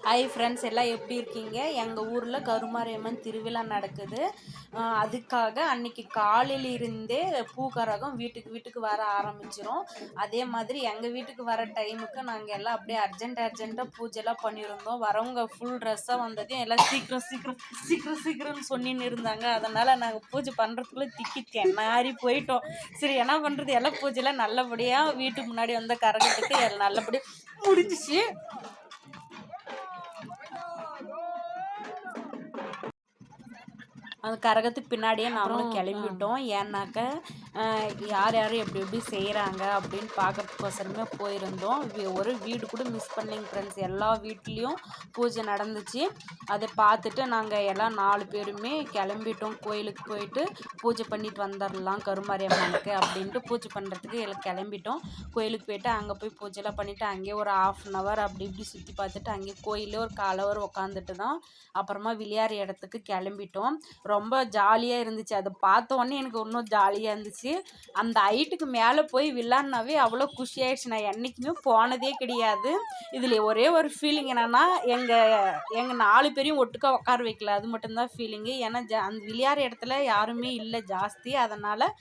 Hi friends, எல்லாம் எப்படி இருக்கீங்க? எங்கள் ஊரில் கருமாரியம்மன் திருவிழா நடக்குது. அதுக்காக அன்னைக்கு காலையிலிருந்தே பூக்கரகம் வீட்டுக்கு வீட்டுக்கு வர ஆரம்பிச்சிரும். அதே மாதிரி எங்கள் வீட்டுக்கு வர டைமுக்கு நாங்கள் எல்லாம் அப்படியே அர்ஜென்ட்டாக பூஜைலாம் பண்ணியிருந்தோம். வரவங்க ஃபுல் ட்ரெஸ்ஸாக வந்ததையும் எல்லாம் சீக்கிரம் சீக்கிரம் சீக்கிரம் சீக்கிரம்னு சொன்னின்னு இருந்தாங்க. அதனால் நாங்கள் பூஜை பண்ணுறதுக்குள்ளே திக்கி தென்னாரி போயிட்டோம். சரி, என்ன பண்ணுறது, எல்லாம் பூஜைலாம் நல்லபடியாக வீட்டுக்கு முன்னாடி வந்த கரகத்துக்கு நல்லபடியாக முடிஞ்சிச்சு. அந்த கரகத்துக்கு பின்னாடியே நாங்களும் கிளம்பிட்டோம். ஏன்னாக்க யார் யார் எப்படி எப்படி செய்கிறாங்க அப்படின்னு பார்க்கறதுக்கோசரமே போயிருந்தோம். ஒரு வீடு கூட மிஸ் பண்ணலைங்க ஃப்ரெண்ட்ஸ். எல்லா வீட்லேயும் பூஜை நடந்துச்சு. அதை பார்த்துட்டு நாங்கள் எல்லாம் 4 பேருமே கிளம்பிட்டோம். கோயிலுக்கு போயிட்டு பூஜை பண்ணிட்டு வந்துடலாம் கருமாரியம்மனுக்கு அப்படின்ட்டு பூஜை பண்ணுறதுக்கு எல்லாம் கிளம்பிட்டோம். கோயிலுக்கு போயிட்டு அங்கே போய் பூஜைலாம் பண்ணிவிட்டு அங்கேயே ஒரு 1/2 hour அப்படி இப்படி சுற்றி பார்த்துட்டு அங்கேயே கோயிலே ஒரு 1/4 hour உட்காந்துட்டு தான் அப்புறமா விளையாடுற இடத்துக்கு கிளம்பிட்டோம். ரொம்ப ஜாலியாக இருந்துச்சு. அதை பார்த்த உடனே எனக்கு இன்னும் ஜாலியாக இருந்துச்சு. அந்த ஹைட்டுக்கு மேலே போய் விளாட்னாவே அவ்வளோ குஷியாயிடுச்சு. நான் என்றைக்குமே போனதே கிடையாது. இதில் ஒரே ஒரு ஃபீலிங் என்னென்னா, எங்கள் 4 பேரையும் ஒட்டுக்கா உட்கார வைக்கல. அது மட்டும்தான் ஃபீலிங்கு. ஏன்னா அந்த விளையாடுற இடத்துல யாருமே இல்லை ஜாஸ்தி. அதனால்